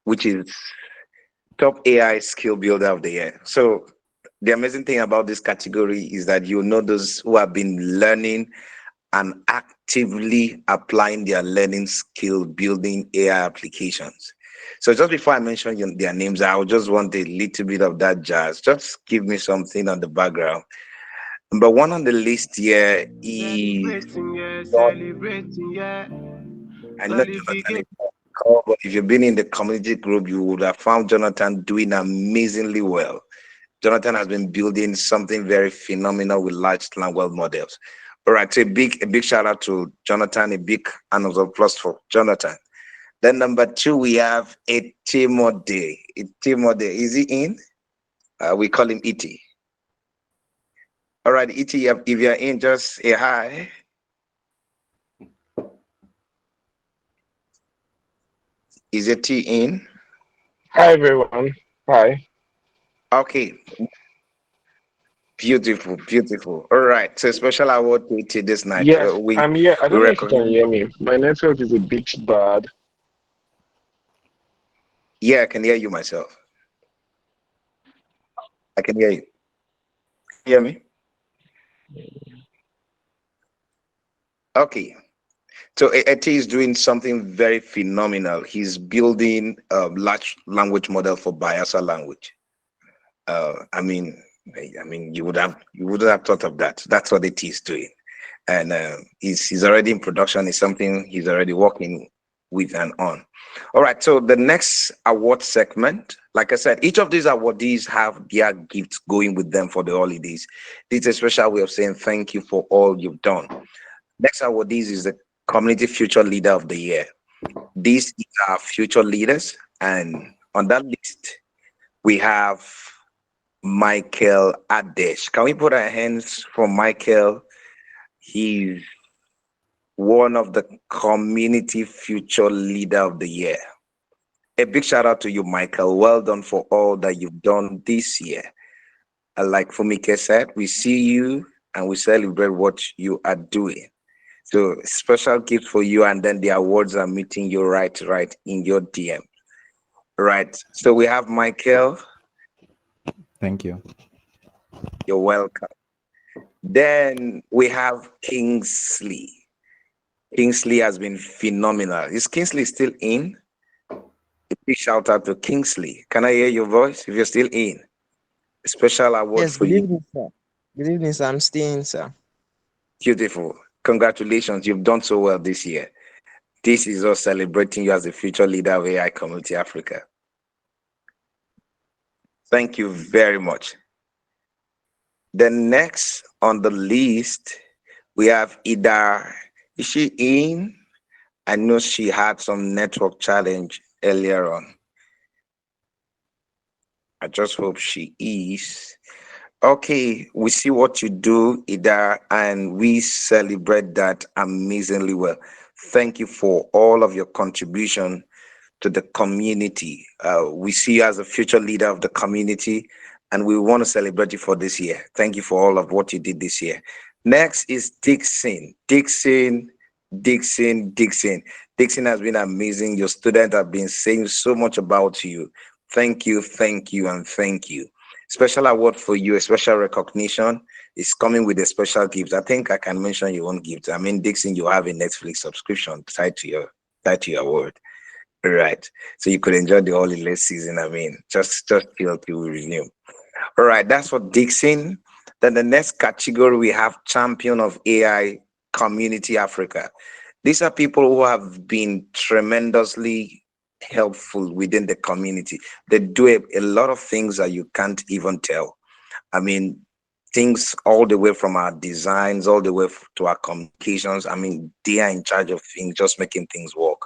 which is top AI skill builder of the year. So the amazing thing about this category is that you know those who have been learning and actively applying their learning skill building AI applications. So just before I mention their names, I would just want a little bit of that jazz. Just give me something on the background. Number one on the list here is I know Jonathan is on the call, but if you've been in the community group, you would have found Jonathan doing amazingly well. Jonathan has been building something very phenomenal with large language models. All right, so a big shout out to Jonathan, a big round of applause for Jonathan. Then number two, we have Etimode. Etimode, is he in? We call him E.T. All right, E.T., if you're in, just say hi. Is E.T. in? Hi everyone. Hi. Okay. Beautiful, beautiful. All right. So special award to E.T. this night. Yes, I'm here. I We don't know if you can recognize. hear me. My network is a bit bad. Yeah, I can hear you myself. I can hear you. Hear me? Okay. So ET is doing something very phenomenal. He's building a large language model for Bayelsa language. I mean, you would have thought of that. That's what ET is doing, and he's already in production. It's something he's already working with and on. All right. So the next award segment, like I said, each of these awardees have their gifts going with them for the holidays. This is a special way of saying thank you for all you've done. Next awardees is the Community Future Leader of the Year. These are future leaders, and on that list, we have Michael Adesh. Can we put our hands for Michael? He's one of the Community Future Leader of the Year. A big shout out to you, Michael. Well done for all that you've done this year. And like Fumike said, we see you and we celebrate what you are doing. So special gift for you, and then the awards are meeting you right in your DM. Right. So we have Michael. Thank you. You're welcome. Then we have Kingsley. Kingsley has been phenomenal. Is Kingsley still in? A big shout out to Kingsley. Can I hear your voice if you're still in? A special award Yes, for good you. evening, sir. Good evening, sir. I'm staying, sir. Beautiful. Congratulations. You've done so well this year. This is us celebrating you as the future leader of AI Community Africa. Thank you very much. Then next on the list, we have Ida. Is she in? I know she had some network challenge earlier on. I just hope she is. Okay, we see what you do, Ida, and we celebrate that amazingly well. Thank you for all of your contribution to the community. We see you as a future leader of the community, and we want to celebrate you for this year. Thank you for all of what you did this year. Next is Dixon. Dixon has been amazing. Your students have been saying so much about you. Thank you, and thank you. Special award for you, a special recognition is coming with a special gift. I think I can mention your own gift. I mean, Dixon, you have a Netflix subscription tied to your award. Right. So you could enjoy the holiday season. I mean, just feel to renew. All right, that's for Dixon. Then the next category, we have Champion of AI Community Africa. These are people who have been tremendously helpful within the community. They do a lot of things that you can't even tell. I mean, things all the way from our designs, all the way to our communications. I mean, they are in charge of things, just making things work.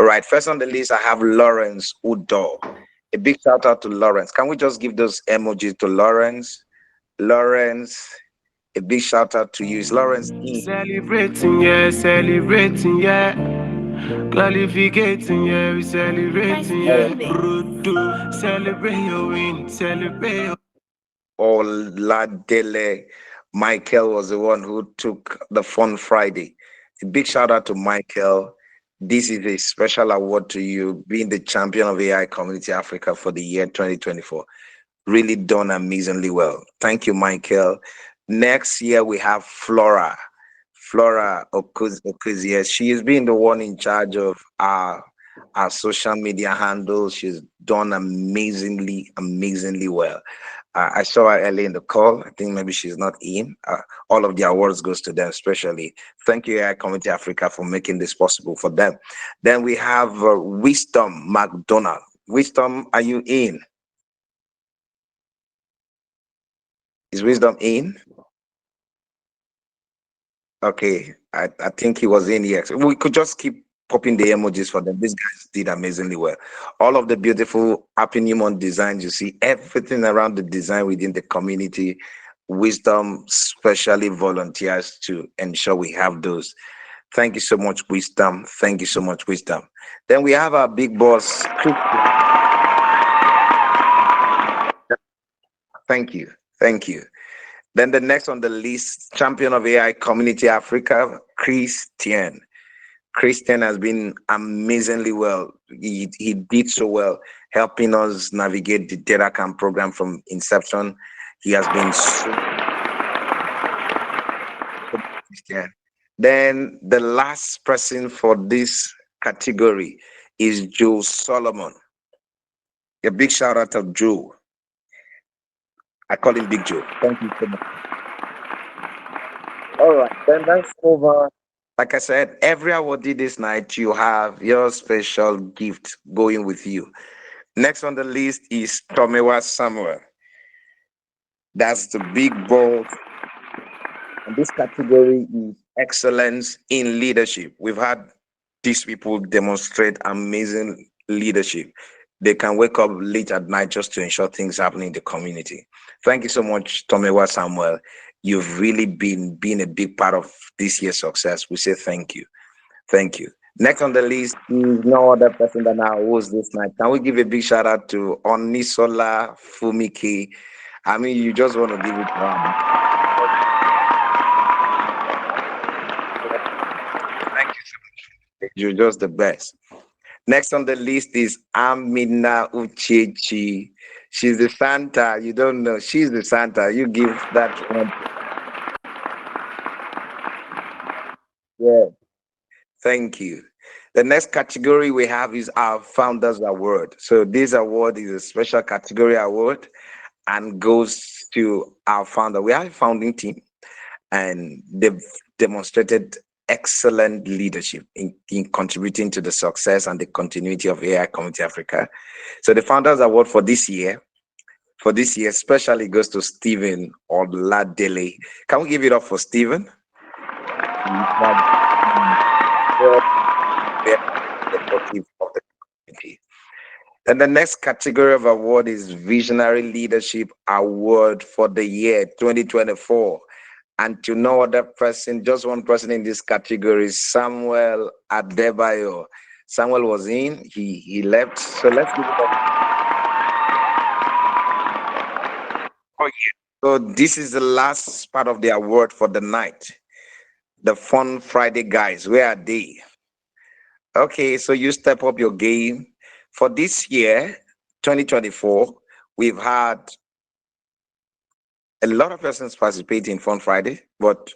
All right, first on the list, I have Lawrence Udo. A big shout out to Lawrence. Can we just give those emojis to Lawrence? Lawrence A big shout out to you. It's Lawrence E. Celebrating, yeah, celebrating, yeah. Qualificating, yeah, we celebrating, yeah. Celebrate your win, celebrate your Oladele. Michael was the one who took the Fun Friday. A big shout out to Michael. This is a special award to you, being the champion of AI Community Africa for the year 2024. Really done amazingly well. Thank you, Michael. Next year, we have Flora Okuzia. She has been the one in charge of our social media handles. She's done amazingly well. I saw her early in the call. I think maybe she's not in. All of the awards goes to them, especially. Thank you, AI Community Africa, for making this possible for them. Then we have Wisdom McDonald. Wisdom, are you in? Is Wisdom in? Okay, I think he was in here. So we could just keep popping the emojis for them. These guys did amazingly well. All of the beautiful Happy New Month designs you see, everything around the design within the community, Wisdom specially volunteers to ensure we have those. Thank you so much, Wisdom. Thank you so much, Wisdom. Then we have our big boss, Christian. Thank you. Thank you. Then the next on the list, champion of AI Community Africa, Christian. Christian has been amazingly well. He did so well, helping us navigate the DataCamp program from inception. He has been so Christian. Then the last person for this category is Joe Solomon. A big shout out to Joe. I call him Big Joe. Thank you so much. All right, then let's over. Like I said, every awardee this night, you have your special gift going with you. Next on the list is Tomewa Samuel. That's the big boss. And this category is excellence in leadership. We've had these people demonstrate amazing leadership. They can wake up late at night just to ensure things happen in the community. Thank you so much, Tomewa Samuel. You've really been a big part of this year's success. We say thank you. Thank you. Next on the list is no other person than our host this night. Can we give a big shout out to Onisola Fumike? I mean, you just want to give it one. Thank you so much. You're just the best. Next on the list is Amina Uchechi. She's the Santa. You don't know. She's the Santa. You give that one. Yeah. Thank you. The next category we have is our Founders Award. So this award is a special category award and goes to our founder. We have a founding team and they've demonstrated excellent leadership in contributing to the success and the continuity of AI Community Africa. So the Founders Award for this year especially goes to Stephen Oladele. Can we give it up for Stephen? And the next category of award is Visionary Leadership Award for the year 2024. And to no other person, just one person in this category, Samuel Adebayo. Samuel was in, he left. So let's give it up. Oh, yeah. So this is the last part of the award for the night. The Fun Friday guys, where are they? Okay, so you step up your game. For this year, 2024, we've had a lot of persons participating in Fun Friday, but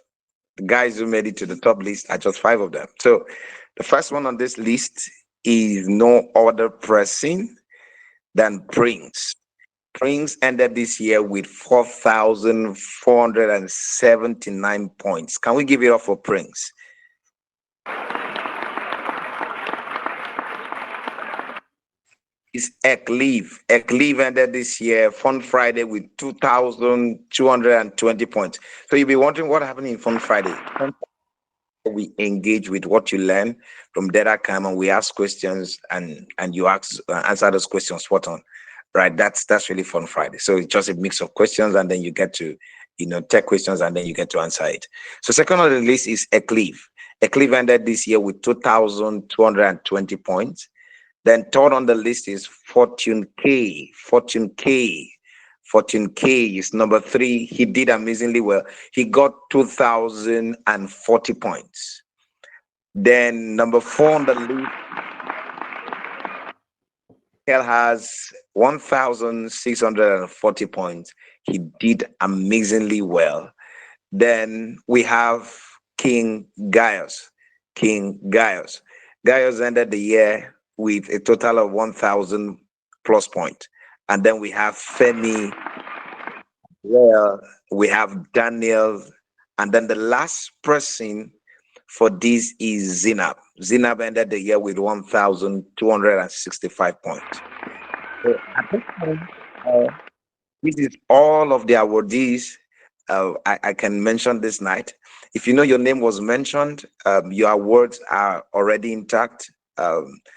the guys who made it to the top list are just 5 of them. So the first one on this list is no other person than Prince. Prince ended this year with 4,479 points. Can we give it up for Prince? It's Eklive. Eklive ended this year, Fun Friday, with 2,220 points. So you'll be wondering what happened in Fun Friday. We engage with what you learn from DataCamp, and we ask questions, and you answer those questions spot on. Right, that's really Fun Friday. So it's just a mix of questions, and then you get to tech questions, and then you get to answer it. So second on the list is Eclive. Eclive ended this year with 2,220 points. Then third on the list is Fortune K. Fortune K is number 3. He did amazingly well. He got 2,040 points. Then number 4 on the list, Kel has 1,640 points. He did amazingly well. Then we have King Gaius. Gaius ended the year with a total of 1,000 plus points. And then we have Femi, we have Daniel, and then the last person for this is Zinab. Zinab ended the year with 1,265 points. So at this point, this is all of the awardees I can mention this night. If you know your name was mentioned, your awards are already intact.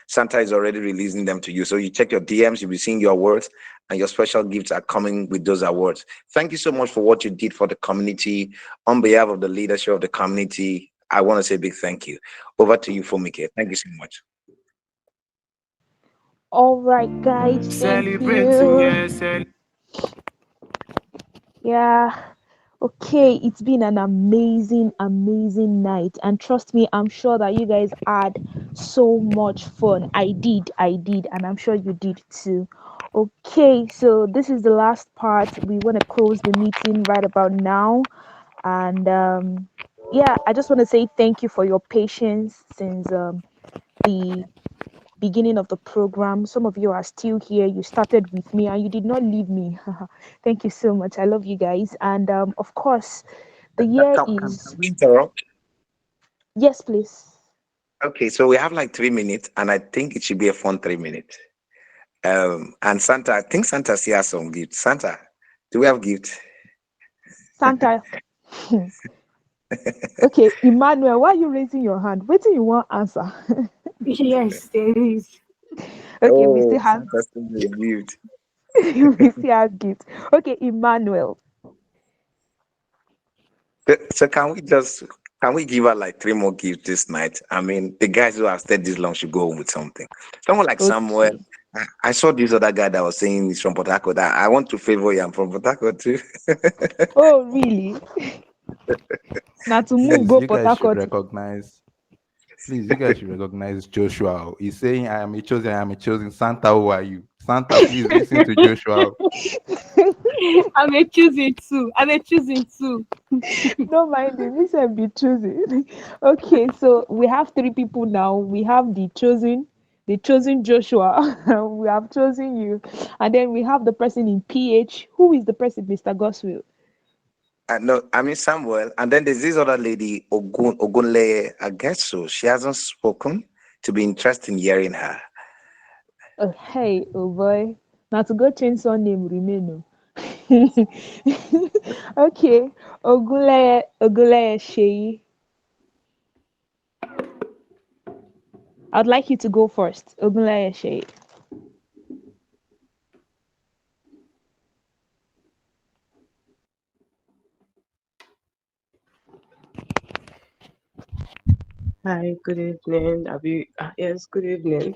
Santa is already releasing them to you. So you check your DMs, you'll be seeing your awards, and your special gifts are coming with those awards. Thank you so much for what you did for the community. On behalf of the leadership of the community, I want to say a big thank you. Over to you, Fomike. Thank you so much. All right, guys. Thank you. Yeah. Okay, it's been an amazing night, and trust me, I'm sure that you guys had so much fun. I did, and I'm sure you did too. Okay, so this is the last part. We want to close the meeting right about now, and yeah, I just want to say thank you for your patience since the beginning of the program. Some of you are still here. You started with me and you did not leave me. Thank you so much. I love you guys. And of course, the year is. Can we interrupt? Yes, please. Okay, so we have like 3 minutes, and I think it should be a fun 3 minutes. And Santa, I think Santa still has some gifts. Santa, do we have gifts? Santa. Okay, Emmanuel, why are you raising your hand? What do you want answer? Yes, there is. Okay, we still have gift. we still have gift. Okay, Emmanuel. So can we give her like 3 more gifts this night? I mean, the guys who have stayed this long should go home with something. Someone like Samuel. I saw this other guy that was saying he's from Port Harcourt. I want to favor you. I'm from Port Harcourt too. Oh, really? Now to move, go you Port guys should Harcourt. recognize. Please, you guys should recognize Joshua. He's saying, "I am a chosen. I am a chosen." Santa, who are you? Santa, please listen to Joshua. I'm a choosing too. Don't mind him. He said be choosing. Okay, so we have 3 people now. We have the chosen Joshua. We have chosen you, and then we have the person in PH. Who is the person, Mr. Goswill? No, I mean Samuel. And then there's this other lady, Ogunleye. I guess so. She hasn't spoken. To be interested in hearing her. Oh, hey, oh boy. Now to go change some name, remain. Okay, Ogunleye Sheyi. I'd like you to go first, Ogunleye Sheyi. Hi, good evening. Yes, good evening.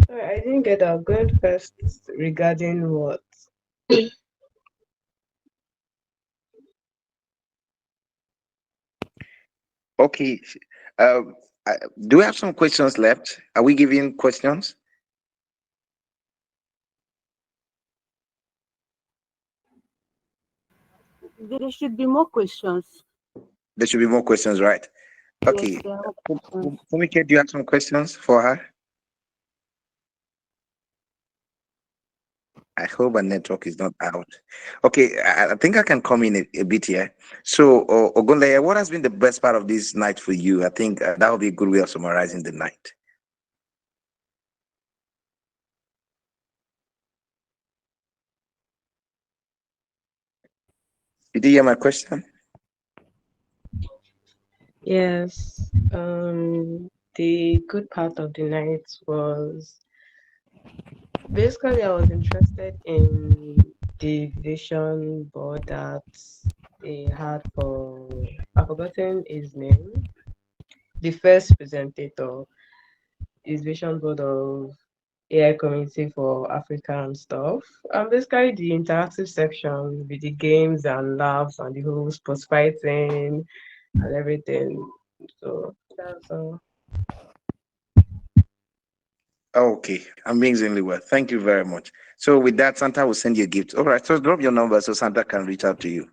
Sorry, I didn't get that. Going first regarding what? Okay. Do we have some questions left? Are we giving questions? There should be more questions. There should be more questions, right? Okay. Yes, there are questions. Fumike, do you have some questions for her? I hope her network is not out. Okay, I think I can come in a bit here. So, Ogunleye, what has been the best part of this night for you? I think that would be a good way of summarizing the night. Did you hear my question? Yes. The good part of the night was Basically, I was interested in the vision board that they had for, I've forgotten his name, the first presentator, his vision board of AI community for Africa and stuff. And basically the interactive section with the games and labs and the whole sports fighting and everything. So that's all. Okay, amazingly well. Thank you very much. So with that, Santa will send you a gift. All right, so drop your number so Santa can reach out to you.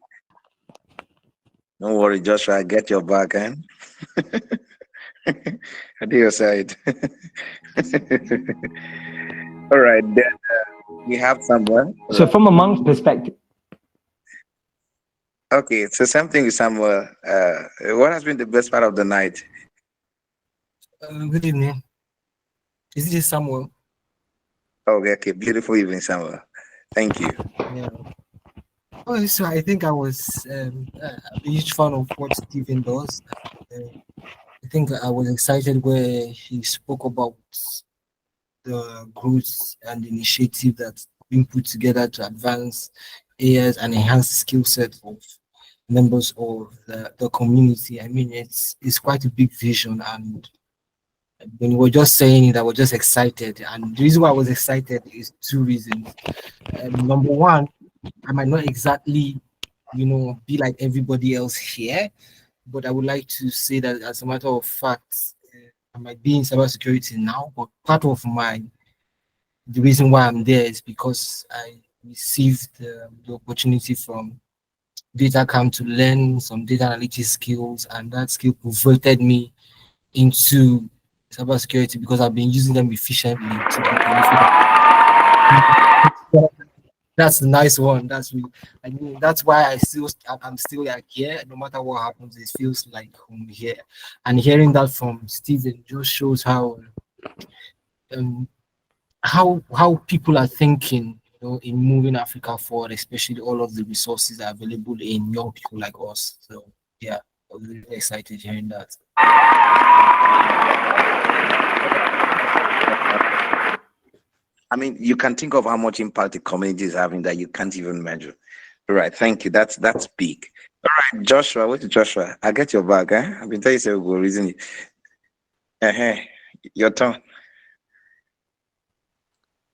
Don't worry, Joshua, I get your back, eh? I do your side. All right, then we have someone. So from a monk's perspective. Okay, so same thing with Samuel. What has been the best part of the night? Good evening. Is it Samuel? Okay, beautiful evening, Samuel. Thank you. Yeah. Oh, so I think I was a huge fan of what Stephen does. I think I was excited where he spoke about the growth and initiative that's being put together to advance AIs and enhance the skill set of members of the community. I mean, it's quite a big vision, and when you were just saying it, I was just excited. And the reason why I was excited is two reasons. Number one, I might not exactly, be like everybody else here, but I would like to say that as a matter of fact, I might be in cybersecurity now, but part of the reason why I'm there is because I received the opportunity from DataCamp to learn some data analytics skills, and that skill converted me into cybersecurity because I've been using them efficiently to be prolific. That's a nice one. I mean, that's why I'm still like here. No matter what happens, it feels like home here. And hearing that from Stephen just shows how people are thinking, in moving Africa forward, especially all of the resources that are available in young people like us. So yeah, I was really excited hearing that. I mean, you can think of how much impact the community is having that you can't even measure. All right, thank you. That's big. All right, Joshua, what's Joshua? I get your back, eh? I've been telling you, say we'll reason it. Your turn.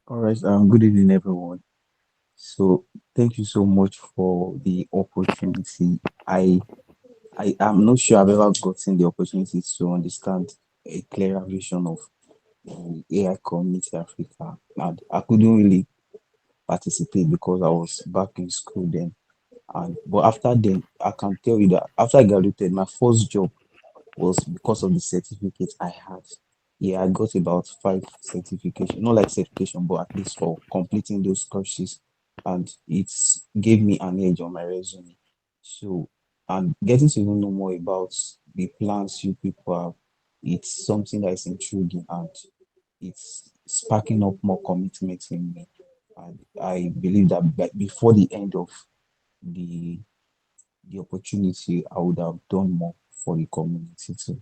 All right. Good evening, everyone. So, thank you so much for the opportunity. I am not sure I've ever gotten the opportunity to understand a clearer vision of the AI community Africa, and I couldn't really participate because I was back in school then. But after then, I can tell you that after I graduated, my first job was because of the certificate I had. Yeah, I got about 5 certification, not like certification, but at least for completing those courses, and it gave me an edge on my resume. So, and getting to even know more about the plans you people have, it's something that is intriguing, and it's sparking up more commitment in me. And I believe that before the end of the opportunity, I would have done more for the community too.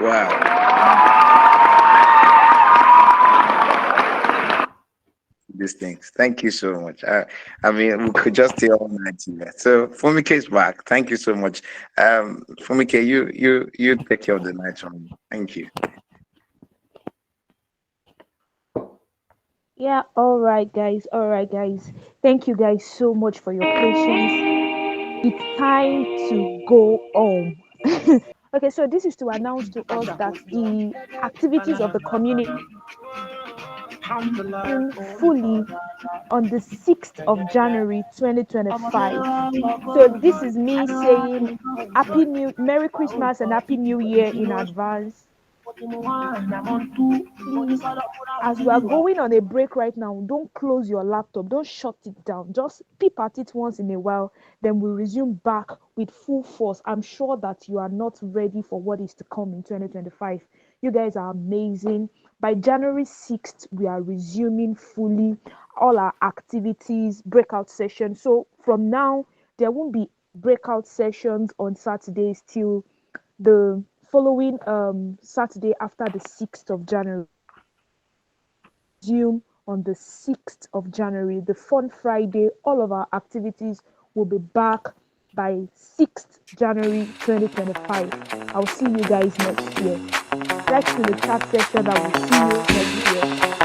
Wow. These things. Thank you so much. I mean, we could just stay all night here. So Fumike is back. Thank you so much. Fumike, you take care of the night from me. Thank you. Yeah, all right, guys. Thank you guys so much for your patience. It's time to go home. Okay, so this is to announce to us that the activities of the community fully on the 6th of January 2025. So this is me saying Merry Christmas and Happy New Year in advance. Please, as we are going on a break right now, don't close your laptop, don't shut it down, just peep at it once in a while, then we'll resume back with full force. I'm sure that you are not ready for what is to come in 2025. You guys are amazing. By January 6th, we are resuming fully all our activities, breakout sessions. So from now, there won't be breakout sessions on Saturdays till the following Saturday after the 6th of January. resume on the 6th of January, the Fun Friday. All of our activities will be back by 6th January 2025. I'll see you guys next year. Text in the chat section that will see you next year.